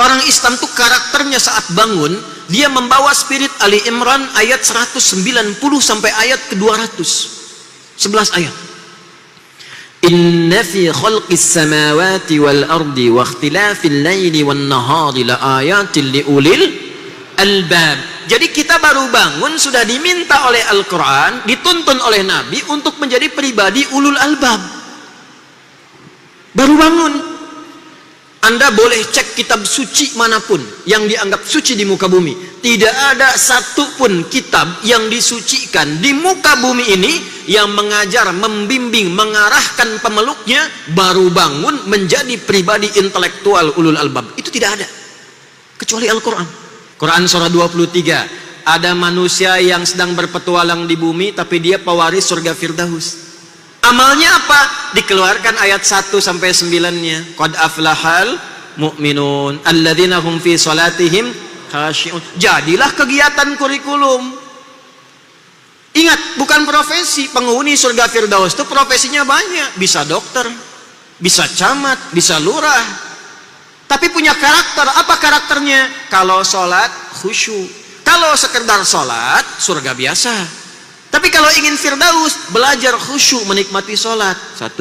Orang Islam tuh karakternya saat bangun, dia membawa spirit Ali Imran ayat 190 sampai ayat ke-200. 11 ayat. Inna fi khalqis samawati wal ardi wa ikhtilafil laili wan nahari la ayatin liulil albab. Jadi kita baru bangun sudah diminta oleh Al-Quran, dituntun oleh Nabi untuk menjadi pribadi ulul albab. Baru bangun. Anda boleh cek kitab suci manapun yang dianggap suci di muka bumi. Tidak ada satupun kitab yang disucikan di muka bumi ini yang mengajar, membimbing, mengarahkan pemeluknya baru bangun menjadi pribadi intelektual ulul albab. Itu tidak ada. Kecuali Al-Quran. Quran surah 23. Ada manusia yang sedang berpetualang di bumi tapi dia pewaris surga Firdaus. Amalnya apa? Dikeluarkan ayat 1 sampai 9-nya. Qad aflahal mu'minun alladzina hum fi salatihim khashi'un. Jadilah kegiatan kurikulum. Ingat, bukan profesi. Penghuni surga Firdaus itu profesinya banyak. Bisa dokter, bisa camat, bisa lurah. Tapi punya karakter. Apa karakternya? Kalau sholat khusyuk. Kalau sekedar sholat, surga biasa. Tapi kalau ingin Firdaus, belajar khusyuk menikmati sholat. 1.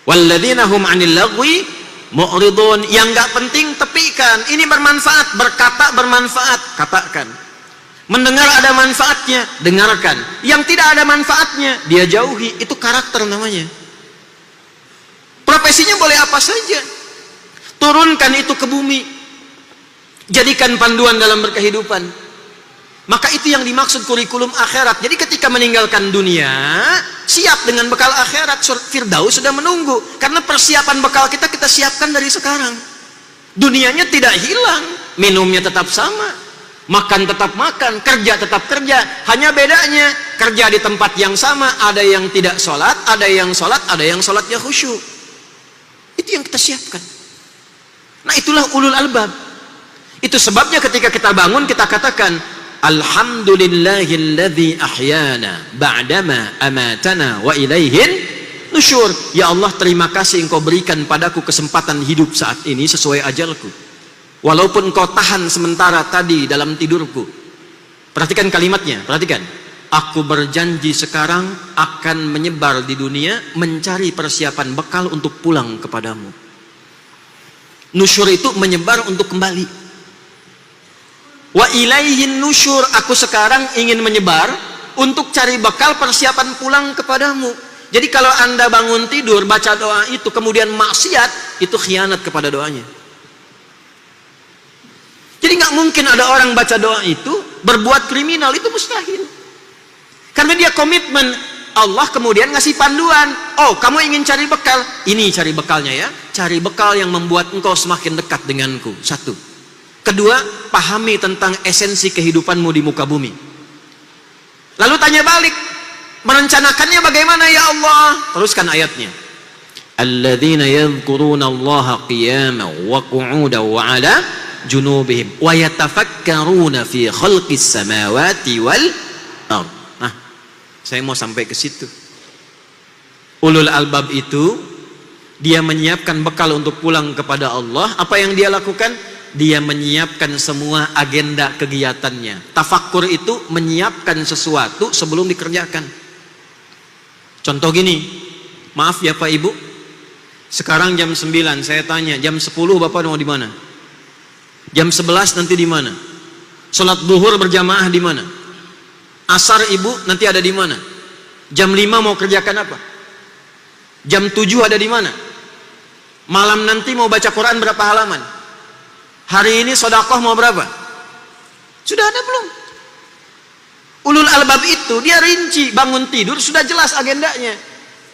Walladzina hum 'anil lagwi mu'ridun. Yang enggak penting tepikan. Ini bermanfaat, berkata bermanfaat, katakan. Mendengar ada manfaatnya, dengarkan. Yang tidak ada manfaatnya, dia jauhi. Itu karakter namanya. Profesinya boleh apa saja. Turunkan itu ke bumi. Jadikan panduan dalam berkehidupan. Maka itu yang dimaksud kurikulum akhirat. Jadi ketika meninggalkan dunia, siap dengan bekal akhirat. Firdaus sudah menunggu. Karena persiapan bekal kita siapkan dari sekarang. Dunianya tidak hilang, minumnya tetap sama, makan tetap makan, kerja tetap kerja. Hanya bedanya kerja di tempat yang sama. Ada yang tidak sholat, ada yang sholat, ada yang sholatnya khusyuk. Itu yang kita siapkan. Nah, itulah ulul albab. Itu sebabnya ketika kita bangun kita katakan Alhamdulillahilladzi ahyana ba'dama amatana wa ilaihin nusyur. Ya Allah, terima kasih Engkau berikan padaku kesempatan hidup saat ini sesuai ajalku. Walaupun Engkau tahan sementara tadi dalam tidurku. Perhatikan kalimatnya, perhatikan. Aku berjanji sekarang akan menyebar di dunia mencari persiapan bekal untuk pulang kepadamu. Nusyur itu menyebar untuk kembali. Wa ilaihin nusyur, aku sekarang ingin menyebar untuk cari bekal persiapan pulang kepadamu. Jadi kalau Anda bangun tidur baca doa itu kemudian maksiat, itu khianat kepada doanya. Jadi nggak mungkin ada orang baca doa itu berbuat kriminal, itu mustahil. Karena dia komitmen. Allah kemudian ngasih panduan. Oh, kamu ingin cari bekal? Ini cari bekalnya ya. Cari bekal yang membuat engkau semakin dekat denganku. 1. Kedua, pahami tentang esensi kehidupanmu di muka bumi. Lalu tanya balik, merencanakannya bagaimana ya Allah? Teruskan ayatnya. Alladzina yadhkuruna Allaha qiyaman wa qu'udan wa 'ala junubihim wa yatafakkaruna fi khalqis samawati wal ardh. Nah, saya mau sampai ke situ. Ulul albab itu dia menyiapkan bekal untuk pulang kepada Allah. Apa yang dia lakukan? Dia menyiapkan semua agenda kegiatannya. Tafakkur itu menyiapkan sesuatu sebelum dikerjakan. Contoh gini, maaf ya Pak Ibu, sekarang jam 9, saya tanya, jam 10 Bapak mau di mana? Jam 11 nanti di mana? Sholat duhur berjamaah di mana? Asar Ibu nanti ada di mana? Jam 5 mau kerjakan apa? Jam 7 ada di mana? Malam nanti mau baca Quran berapa halaman? Hari ini sedekah mau berapa? Sudah ada belum? Ulul albab itu dia rinci, bangun tidur sudah jelas agendanya.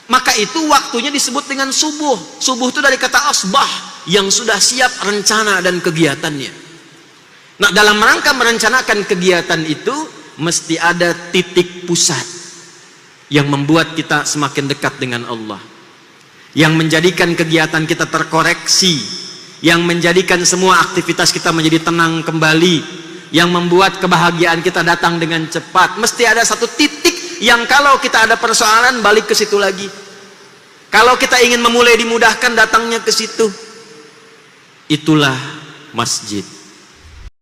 Maka itu waktunya disebut dengan subuh. Subuh itu dari kata asbah, yang sudah siap rencana dan kegiatannya. Nah, dalam rangka merencanakan kegiatan itu mesti ada titik pusat yang membuat kita semakin dekat dengan Allah, yang menjadikan kegiatan kita terkoreksi, yang menjadikan semua aktivitas kita menjadi tenang kembali, yang membuat kebahagiaan kita datang dengan cepat. Mesti ada satu titik yang kalau kita ada persoalan balik ke situ lagi. Kalau kita ingin memulai dimudahkan datangnya ke situ. itulah masjid.